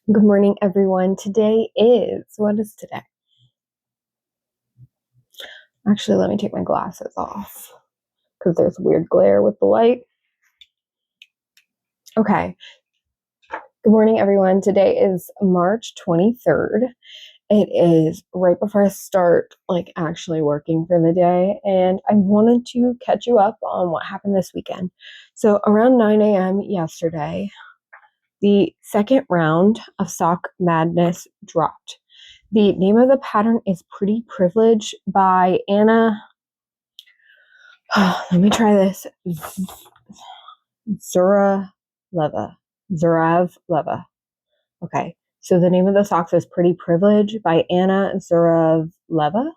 Good morning, everyone. What is today? Actually, let me take my glasses off because there's a weird glare with the light. Okay. Good morning, everyone. Today is March 23rd. It is right before I start actually working for the day, and I wanted to catch you up on what happened this weekend. So around 9 a.m. yesterday, the second round of Sock Madness dropped. The name of the pattern is Pretty Privilege by Anna. Let me try this. Zhuravleva. Zhuravleva. Okay. So the name of the socks is Pretty Privilege by Anna Zhuravleva.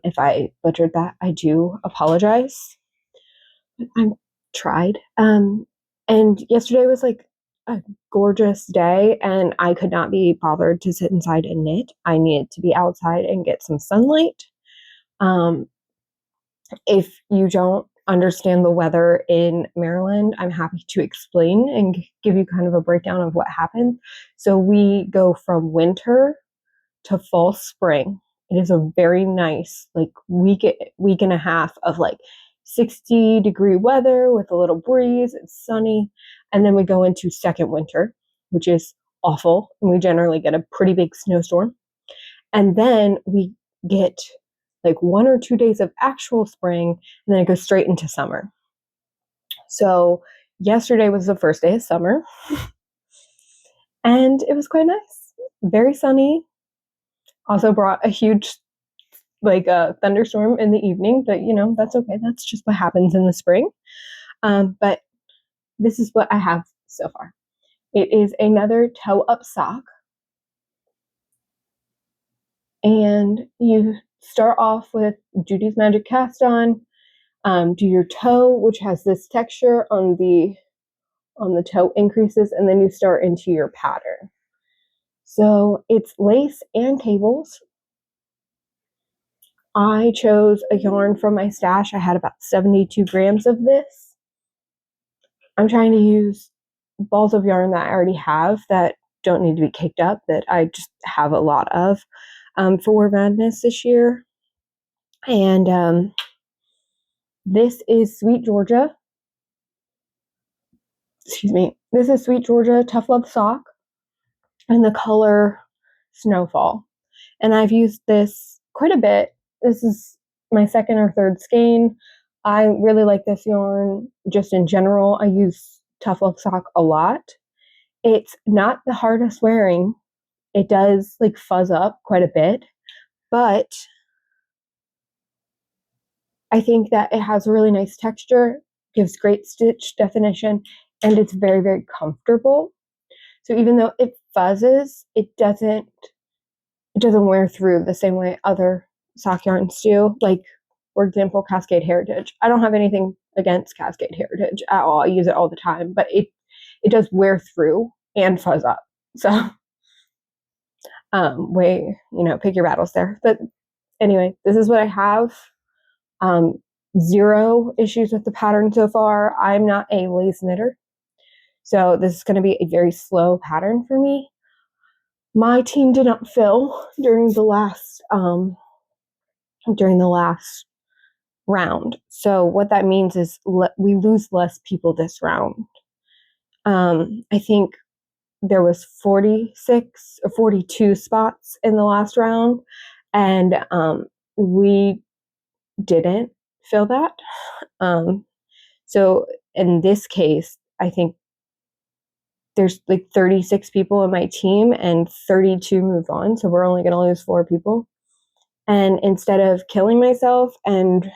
If I butchered that, I do apologize. I tried. And yesterday was like a gorgeous day, and I could not be bothered to sit inside and knit. I needed to be outside and get some sunlight. If you don't understand the weather in Maryland, I'm happy to explain and give you kind of a breakdown of what happened. So we go from winter to fall spring. It is a very nice week and a half of 60-degree weather with a little breeze. It's sunny. And then we go into second winter, which is awful. And we generally get a pretty big snowstorm. And then we get 1 or 2 days of actual spring, and then it goes straight into summer. So yesterday was the first day of summer, and it was quite nice. Very sunny. Also brought a huge thunderstorm in the evening, but that's okay. That's just what happens in the spring. But this is what I have so far. It is another toe up sock, and you start off with Judy's Magic Cast On. Do your toe, which has this texture on the toe increases, and then you start into your pattern. So it's lace and cables. I chose a yarn from my stash. I had about 72 grams of this. I'm trying to use balls of yarn that I already have that don't need to be caked up, that I just have a lot of for War Madness this year. And this is SweetGeorgia. Excuse me. This is SweetGeorgia Tough Love Sock in the color Snowfall. And I've used this quite a bit. This is my second or third skein. I really like this yarn just in general. I use Tough Love Sock a lot. It's not the hardest wearing. It does fuzz up quite a bit, but I think that it has a really nice texture, gives great stitch definition, and it's very, very comfortable. So even though it fuzzes, it doesn't wear through the same way other sock yarns do. For example, Cascade Heritage. I don't have anything against Cascade Heritage at all. I use it all the time, but it does wear through and fuzz up. So pick your battles there. But anyway, this is what I have. Zero issues with the pattern so far. I'm not a lace knitter, so this is going to be a very slow pattern for me. My team did not fill during the last round. So what that means is we lose less people this round. I think there was 46 or 42 spots in the last round, and we didn't fill that. So in this case, I think there's 36 people in my team and 32 moved on. So we're only going to lose 4 people. And instead of killing myself and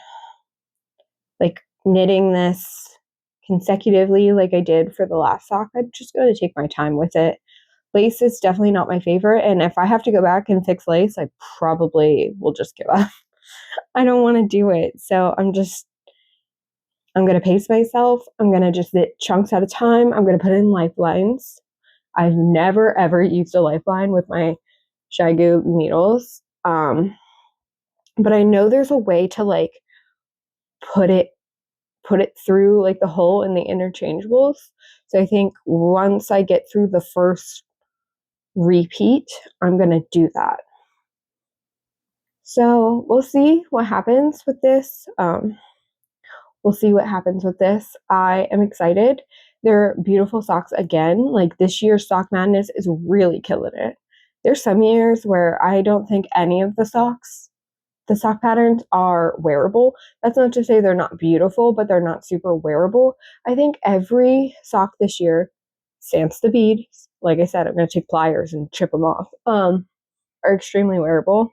knitting this consecutively like I did for the last sock, I'm just going to take my time with it. Lace is definitely not my favorite. And if I have to go back and fix lace, I probably will just give up. I don't want to do it. So I'm going to pace myself. I'm going to just knit chunks at a time. I'm going to put in lifelines. I've never, ever used a lifeline with my Shigu needles. But I know there's a way to put it through the hole in the interchangeables. So I think once I get through the first repeat, I'm going to do that. So we'll see what happens with this. We'll see what happens with this. I am excited. They're beautiful socks again. Like this year's Sock Madness is really killing it. There's some years where I don't think any of the sock patterns are wearable. That's not to say they're not beautiful, but they're not super wearable. I think every sock this year, sans the bead, like I said, I'm going to take pliers and chip them off, are extremely wearable.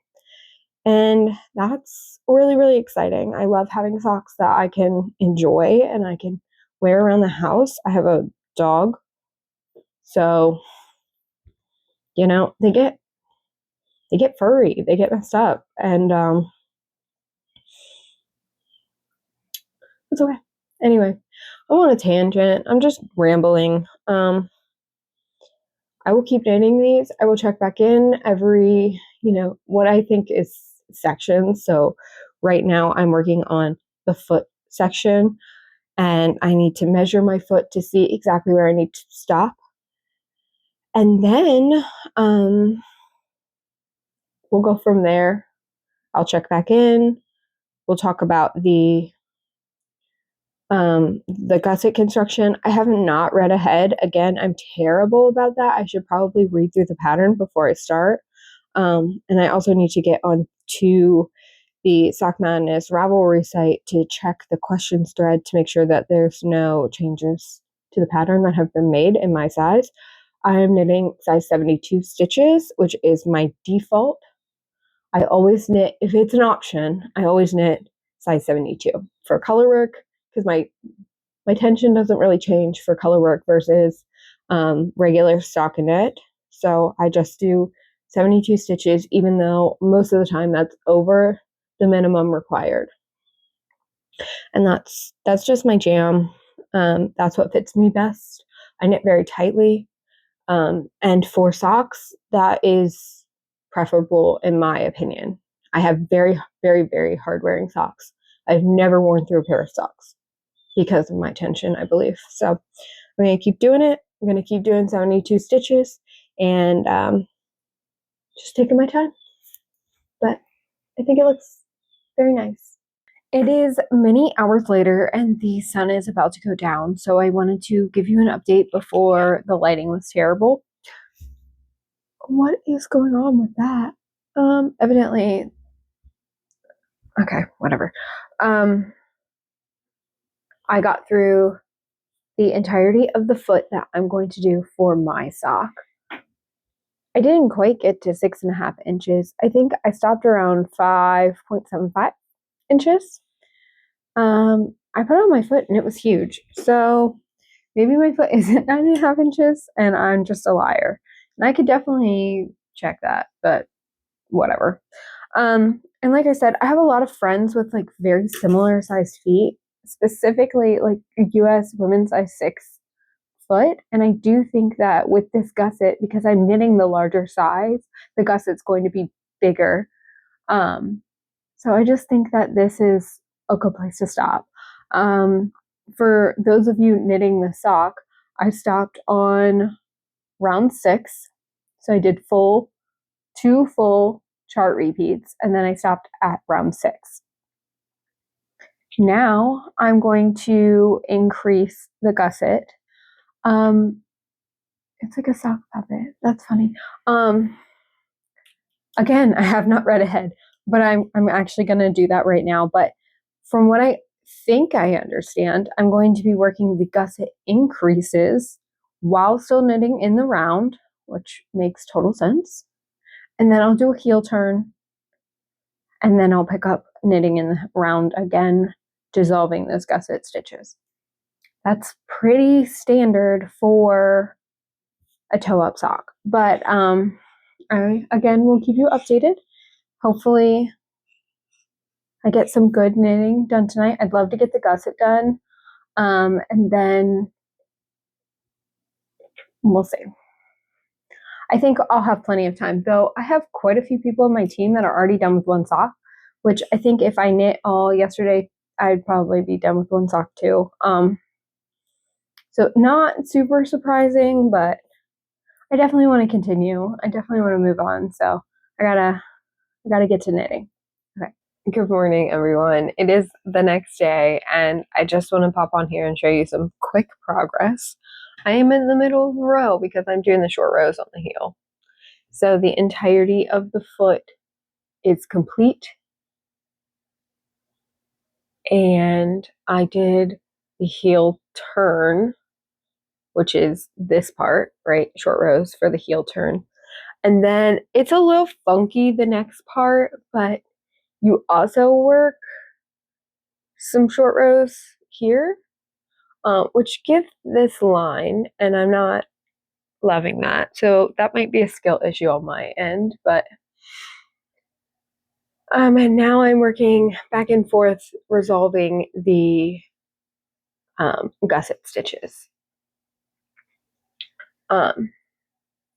And that's really, really exciting. I love having socks that I can enjoy and I can wear around the house. I have a dog, so they get furry, they get messed up, and it's okay. Anyway, I'm on a tangent. I'm just rambling. I will keep knitting these. I will check back in every, what I think is sections. So right now I'm working on the foot section and I need to measure my foot to see exactly where I need to stop. And then we'll go from there. I'll check back in. We'll talk about the gusset construction. I have not read ahead. Again, I'm terrible about that. I should probably read through the pattern before I start. And I also need to get on to the Sock Madness Ravelry site to check the questions thread to make sure that there's no changes to the pattern that have been made in my size. I am knitting size 72 stitches, which is my default. I always knit, if it's an option, I always knit size 72 for color work because my tension doesn't really change for color work versus regular stockinette. So I just do 72 stitches, even though most of the time that's over the minimum required. And that's just my jam. That's what fits me best. I knit very tightly. And for socks, that is preferable in my opinion. I have very, very, very hard wearing socks. I've never worn through a pair of socks because of my tension, I believe. So I'm going to keep doing it. I'm going to keep doing 72 stitches and just taking my time. But I think it looks very nice. It is many hours later and the sun is about to go down. So I wanted to give you an update before the lighting was terrible. What is going on with that? Evidently, okay, whatever. I got through the entirety of the foot that I'm going to do for my sock. I didn't quite get to 6.5 inches. I think I stopped around 5.75 inches. I put on my foot and it was huge. So maybe my foot isn't 9.5 inches and I'm just a liar. And I could definitely check that, but whatever. And like I said, I have a lot of friends with like very similar sized feet, specifically like US women's size 6 foot. And I do think that with this gusset, because I'm knitting the larger size, the gusset's going to be bigger. So I just think that this is a good place to stop. For those of you knitting the sock, I stopped on round 6. So I did 2 full chart repeats, and then I stopped at round 6. Now I'm going to increase the gusset. It's like a sock puppet. That's funny. Again, I have not read ahead, but I'm actually going to do that right now. But from what I think I understand, I'm going to be working the gusset increases while still knitting in the round, which makes total sense. And then I'll do a heel turn, and then I'll pick up knitting in the round again, dissolving those gusset stitches. That's pretty standard for a toe-up sock. But I, again, will keep you updated. Hopefully I get some good knitting done tonight. I'd love to get the gusset done. And then we'll see. I think I'll have plenty of time, though I have quite a few people on my team that are already done with one sock, which I think if I knit all yesterday, I'd probably be done with one sock too. So not super surprising, but I definitely want to continue. I definitely want to move on. So I gotta get to knitting. Okay. Good morning, everyone. It is the next day, and I just want to pop on here and show you some quick progress. I am in the middle of the row because I'm doing the short rows on the heel. So the entirety of the foot is complete. And I did the heel turn, which is this part, right? Short rows for the heel turn. And then it's a little funky, the next part, but you also work some short rows here, which give this line, and I'm not loving that. So that might be a skill issue on my end, but and now I'm working back and forth resolving the gusset stitches.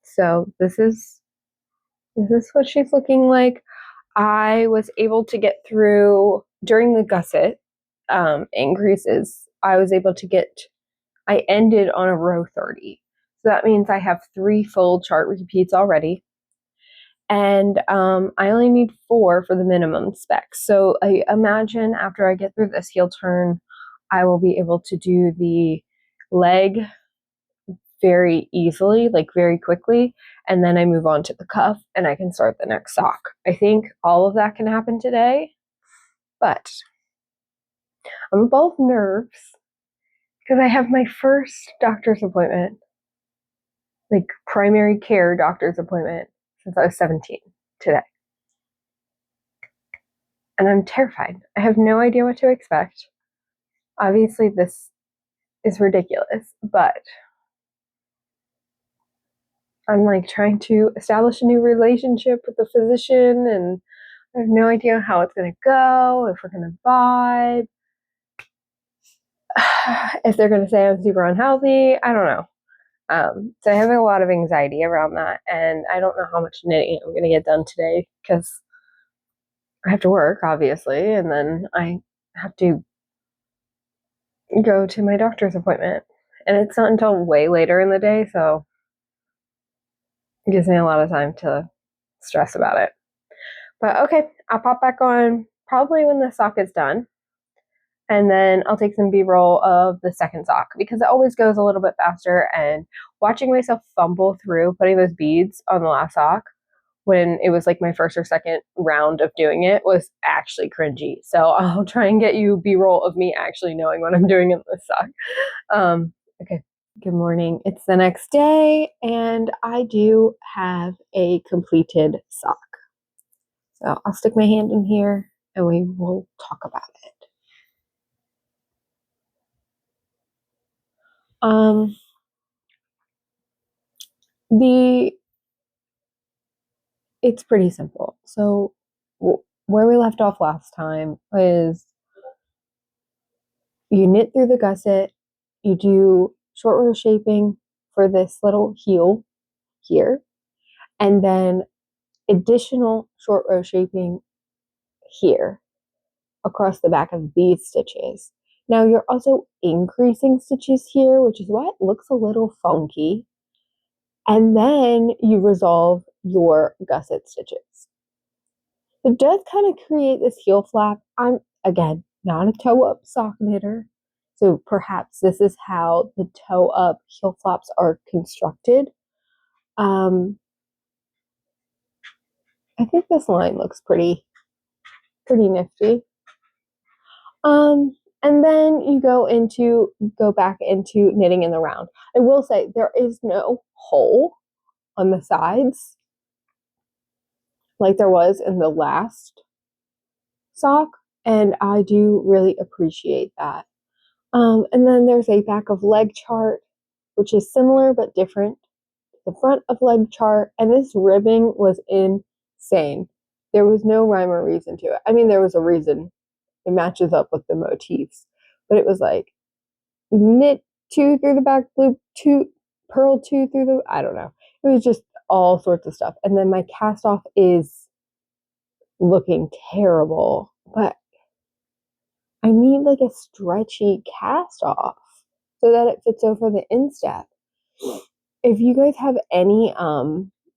So this is what she's looking like. I was able to get through during the gusset increases. I ended on a row 30. So that means I have 3 full chart repeats already. And I only need 4 for the minimum specs. So I imagine after I get through this heel turn, I will be able to do the leg very easily, like very quickly, and then I move on to the cuff and I can start the next sock. I think all of that can happen today, but I'm above nerves because I have my first doctor's appointment, like primary care doctor's appointment, since I was 17 today. And I'm terrified. I have no idea what to expect. Obviously, this is ridiculous, but I'm like trying to establish a new relationship with the physician, and I have no idea how it's going to go, if we're going to vibe, if they're going to say I'm super unhealthy. I don't know. So I have a lot of anxiety around that, and I don't know how much knitting I'm going to get done today because I have to work, obviously, and then I have to go to my doctor's appointment, and it's not until way later in the day, so it gives me a lot of time to stress about it. But okay, I'll pop back on probably when the sock is done. And then I'll take some B-roll of the second sock because it always goes a little bit faster. And watching myself fumble through putting those beads on the last sock when it was like my first or second round of doing it was actually cringy. So I'll try and get you B-roll of me actually knowing what I'm doing in this sock. Okay. Good morning. It's the next day, and I do have a completed sock. So I'll stick my hand in here and we will talk about it. It's pretty simple. So where we left off last time is you knit through the gusset, you do short row shaping for this little heel here, and then additional short row shaping here across the back of these stitches. Now you're also increasing stitches here, which is why it looks a little funky. And then you resolve your gusset stitches. It does kind of create this heel flap. I'm, again, not a toe-up sock knitter, so perhaps this is how the toe-up heel flaps are constructed. I think this line looks pretty nifty. And then you go back into knitting in the round. I will say there is no hole on the sides like there was in the last sock, and I do really appreciate that. And then there's a back of leg chart, which is similar but different. The front of leg chart, and this ribbing was insane. There was no rhyme or reason to it. I mean, there was a reason. It matches up with the motifs, but it was like knit 2 through the back loop, 2 purl 2 through the, I don't know. It was just all sorts of stuff. And then my cast off is looking terrible, but I need like a stretchy cast off so that it fits over the instep. if you guys have any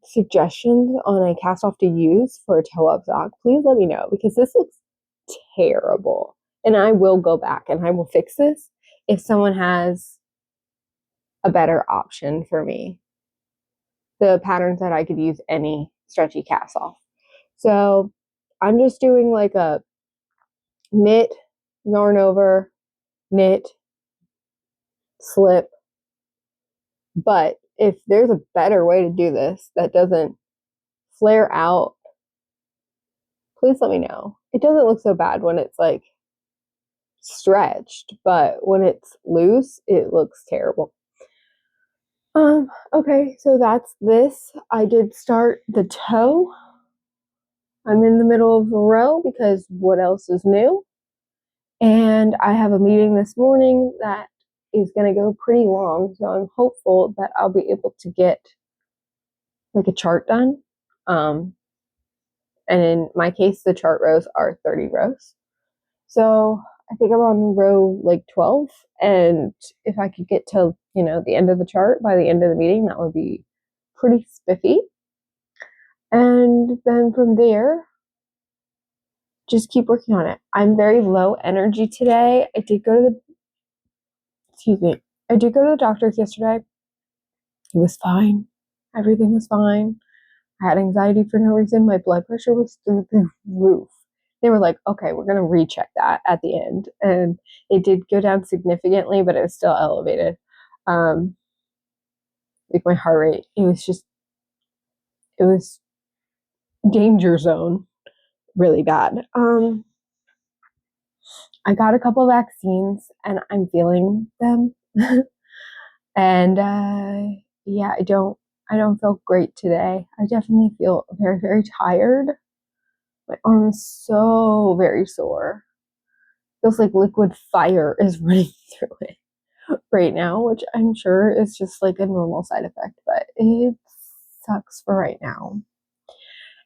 suggestions on a cast off to use for a toe up sock, please let me know, because this looks terrible. And I will go back and I will fix this if someone has a better option for me. The patterns that I could use any stretchy cast off. So I'm just doing like a knit, yarn over, knit, slip. But if there's a better way to do this that doesn't flare out, please let me know. It doesn't look so bad when it's like stretched, but when it's loose, it looks terrible. Okay, so that's this. I did start the toe. I'm in the middle of a row because what else is new? And I have a meeting this morning that is going to go pretty long, so I'm hopeful that I'll be able to get like a chart done. And in my case, the chart rows are 30 rows. So I think I'm on row like 12, and if I could get to, the end of the chart by the end of the meeting, that would be pretty spiffy. And then from there, just keep working on it. I'm very low energy today. I did go to the doctor's yesterday. It was fine. Everything was fine. I had anxiety for no reason. My blood pressure was through the roof. They were like, okay, we're going to recheck that at the end. And it did go down significantly, but it was still elevated. Like my heart rate, it was danger zone really bad. I got a couple vaccines and I'm feeling them. And yeah, I don't feel great today. I definitely feel very, very tired. My arm is so very sore. Feels like liquid fire is running through it right now, which I'm sure is just like a normal side effect, but it sucks for right now.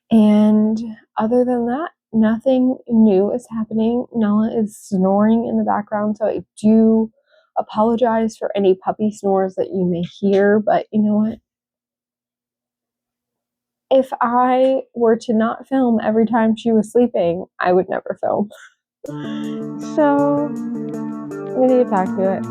And other than that, nothing new is happening. Nella is snoring in the background, so I do apologize for any puppy snores that you may hear, but you know what? If I were to not film every time she was sleeping, I would never film. So I'm gonna get back to it.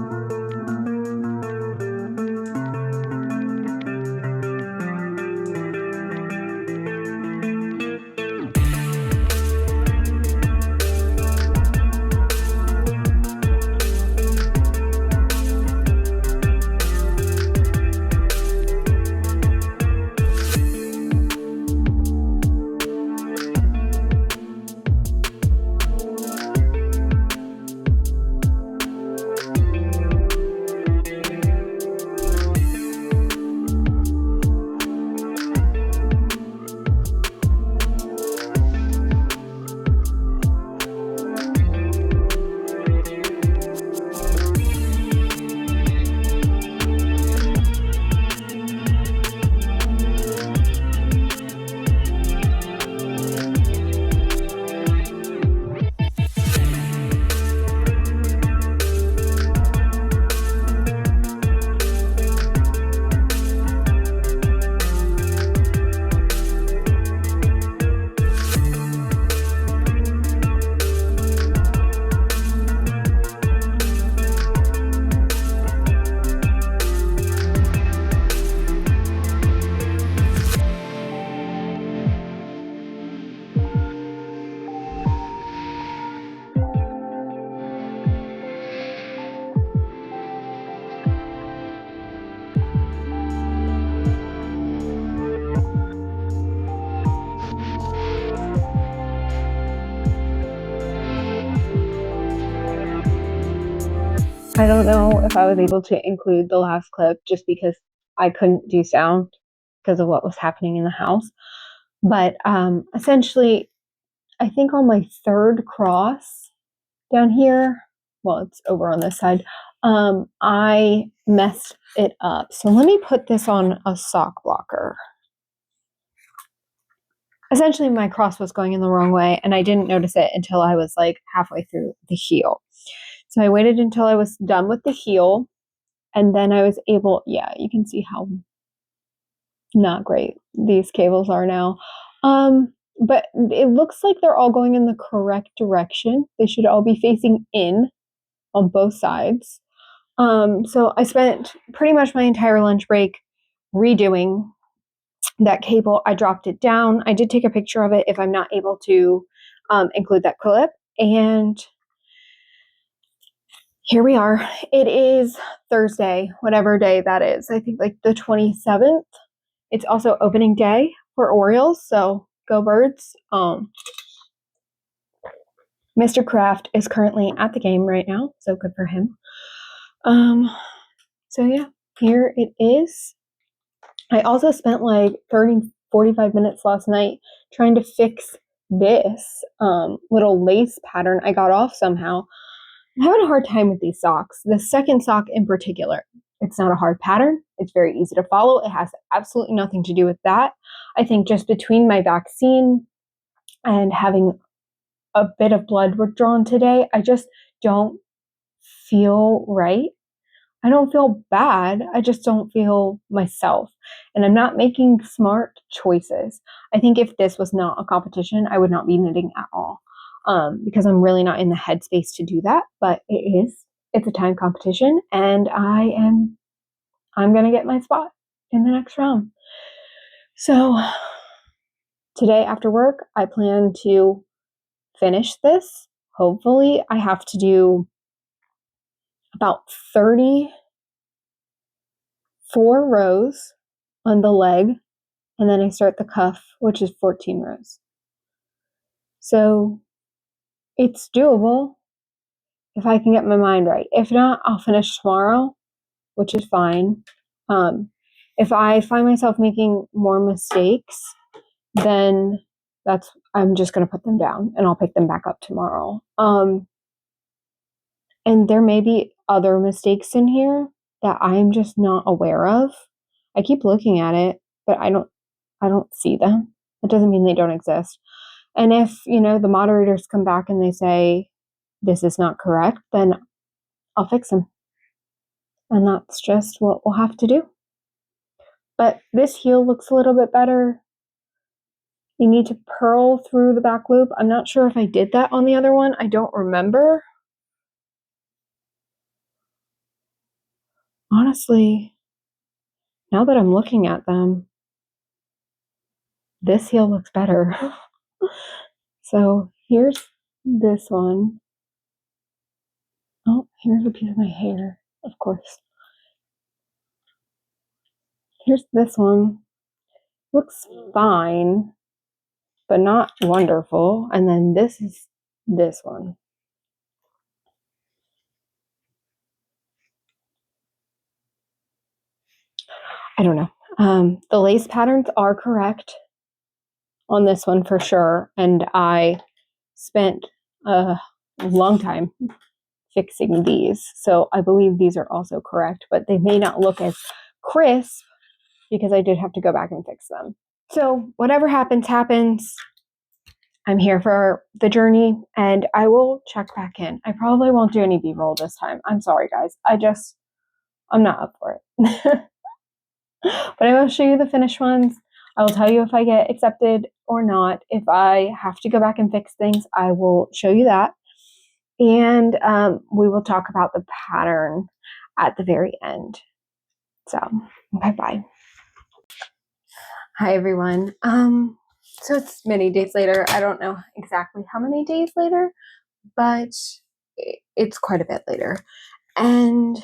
I don't know if I was able to include the last clip just because I couldn't do sound because of what was happening in the house. But essentially, I think on my third cross down here, well, it's over on this side, I messed it up. So let me put this on a sock blocker. Essentially, my cross was going in the wrong way, and I didn't notice it until I was like halfway through the heel. So I waited until I was done with the heel, and then I was able, yeah, you can see how not great. These cables are now. But it looks like they're all going in the correct direction. They should all be facing in on both sides. So I spent pretty much my entire lunch break redoing that cable. I dropped it down. I did take a picture of it if I'm not able to include that clip. And here we are. It is Thursday, whatever day that is. I think like the 27th. It's also opening day for Orioles, so go Birds. Mr. Kraft is currently at the game right now, so good for him. So yeah, here it is. I also spent like 45 minutes last night trying to fix this little lace pattern I got off somehow. I'm having a hard time with these socks. The second sock in particular. It's not a hard pattern. It's very easy to follow. It has absolutely nothing to do with that. I think just between my vaccine and having a bit of blood withdrawn today, I just don't feel right. I don't feel bad. I just don't feel myself. And I'm not making smart choices. I think if this was not a competition, I would not be knitting at all. Because I'm really not in the headspace to do that. But it is. It's a time competition, and I'm gonna get my spot in the next round. So today after work, I plan to finish this. Hopefully, I have to do about 34 rows on the leg, and then I start the cuff, which is 14 rows. So it's doable if I can get my mind right. If not, I'll finish tomorrow, which is fine. If I find myself making more mistakes, then I'm just going to put them down and I'll pick them back up tomorrow. And there may be other mistakes in here that I'm just not aware of. I keep looking at it, but I don't see them. It doesn't mean they don't exist. And if, the moderators come back and they say this is not correct, then I'll fix them. And that's just what we'll have to do. But this heel looks a little bit better. You need to purl through the back loop. I'm not sure if I did that on the other one. I don't remember. Honestly, now that I'm looking at them, this heel looks better. So here's this one. Oh, here's a piece of my hair, of course. Here's this one. Looks fine, but not wonderful. And then this is this one. I don't know. The lace patterns are correct on this one for sure. And I spent a long time fixing these. So I believe these are also correct, but they may not look as crisp because I did have to go back and fix them. So whatever happens, happens. I'm here for the journey and I will check back in. I probably won't do any B-roll this time. I'm sorry, guys. I'm not up for it. But I will show you the finished ones. I will tell you if I get accepted or not. If I have to go back and fix things, I will show you that. And we will talk about the pattern at the very end. So, bye-bye. Hi, everyone. So it's many days later. I don't know exactly how many days later, but it's quite a bit later. And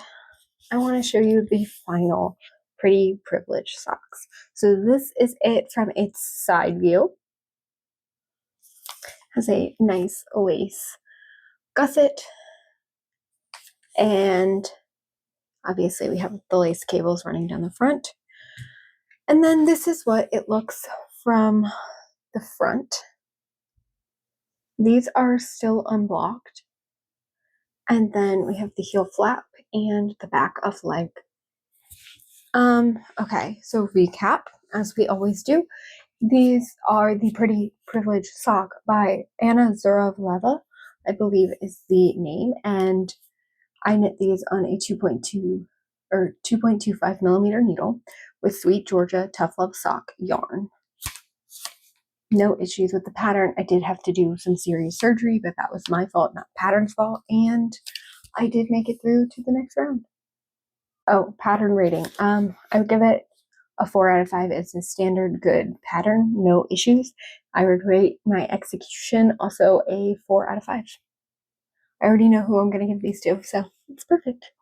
I want to show you the final Pretty Privilege socks. So this is it from its side view. Has a nice lace gusset. And obviously we have the lace cables running down the front. And then this is what it looks from the front. These are still unblocked. And then we have the heel flap and the back of leg. Okay, so recap, as we always do. These are the Pretty Privilege sock by Anna Zhuravleva, I believe is the name. And I knit these on a 2.2 or 2.25 millimeter needle with SweetGeorgia Tough Love Sock yarn. No issues with the pattern. I did have to do some serious surgery, but that was my fault, not pattern's fault, and I did make it through to the next round. Oh, pattern rating. I would give it a 4 out of 5. It's a standard good pattern, no issues. I would rate my execution also a 4 out of 5. I already know who I'm going to give these to, so it's perfect.